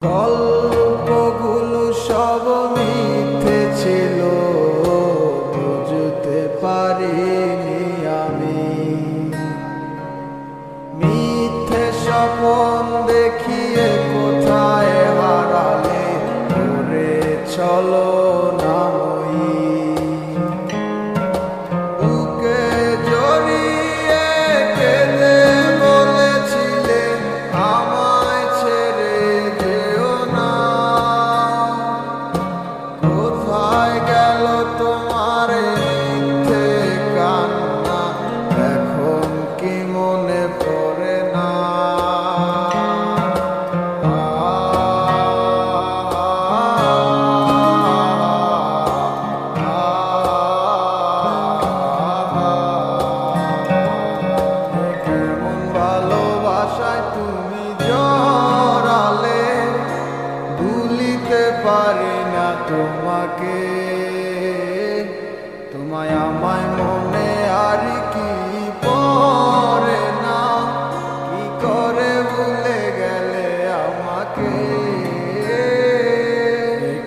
গল্পগুলো সব মিথ্যে ছিল, বুঝতে পারিনি আমি। মিথ্যে স্বপ্ন দেখিয়ে কোথায় হারালে ঘুরে চলো নামই। বুকে জড়িয়ে কেঁদে বলেছিলে আমায় ছেড়ে যেও না। কোথায় গেল তোমার মিথ্যে কান্না, এখন কি মনে পড়ে না? কেমন ভালোবাসায় তুমি জড়ালে, ভুলিতে পারি না তোমাকে। তোমায় আমায় মনে আর কি পড়ে না, কি করে ভুলে গেলে আমাকে।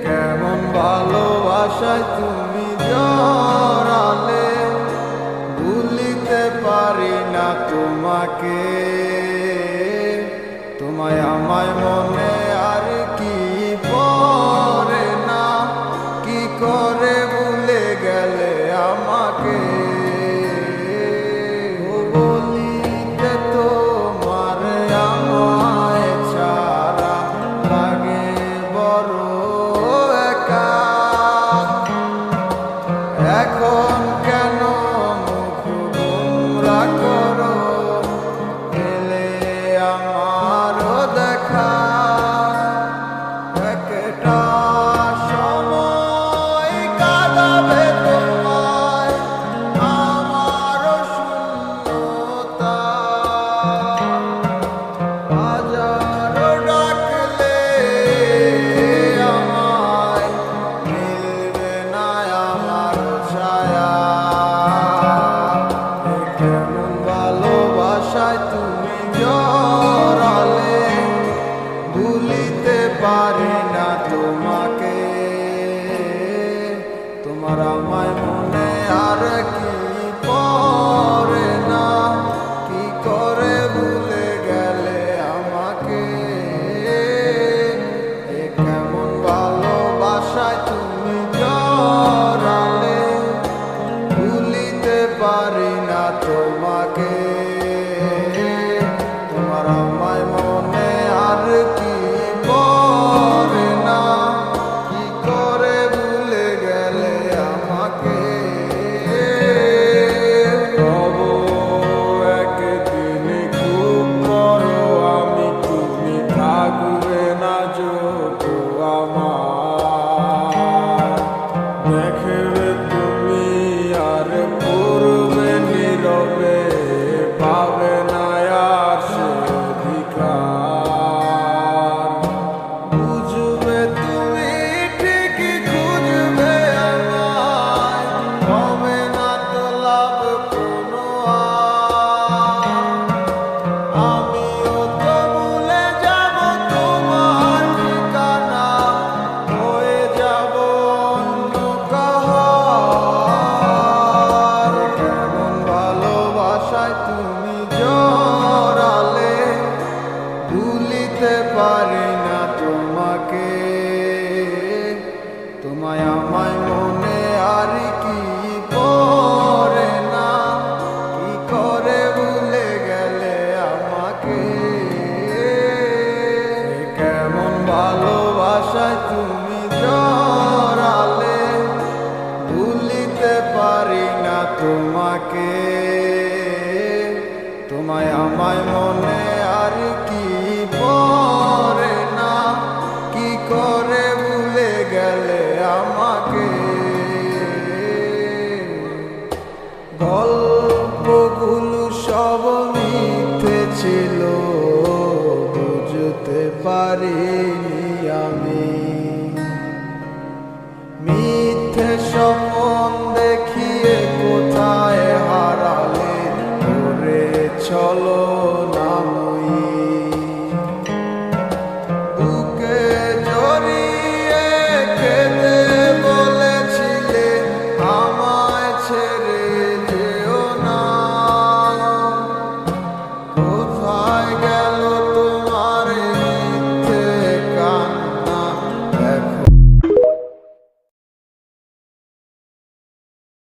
কেমন ভালোবাসায় তুমি জড়ালে, ভুলিতে পারি না তোমাকে। তোমায় আমায় মনে আর কি পড়ে না, কি করে ভুলে গেলে আমাকে। বলিতে তোমার আমায় ছাড়া লাগে বড় একা। এখন কেন মুখ গোমরা করো, এলে আমারও দেখা। একটা সময় কাঁদাবে তোমায় আমারও শূন্যতা। হাজারো ডাকলে আমায় মিলবে না আমারও ছায়া। কেমন ভালোবাসায় তুমি জড়ালে, ভুলিতে পারি না তোমাকে। তোমার আমায় মনে আর কি পড়ে না, কি করে ভুলে গেলে আমাকে। কেমন ভালোবাসায় তুমি জড়ালে, ভুলিতে পারি না তোমাকে। তোমার আমায় মনে আর কি পড়ে না, কি করে ভুলে গেলে আমাকে। তব একদিন খুব বড় আমি, তুমি থাকবে না যত আমার। দেখবে তুমি আর পূর্বে নীরবে, পাবে না আর সে অধিকার। বুঝবে তুমি ঠিকই খুঁজবে আমায়, হবে না তো লাভ কোনো আর। আমিও তো ভুলে যাব তোমার ঠিকানা, হয়ে যাব অন্য কাহার। কেমন ভালোবাসায় তুমি জড়ালে, ভুলিতে পারি না তোমাকে। তোমায় আমায় মনে আর কি পড়ে না, কি করে ভুলে গেলে আমাকে। কেমন ভালো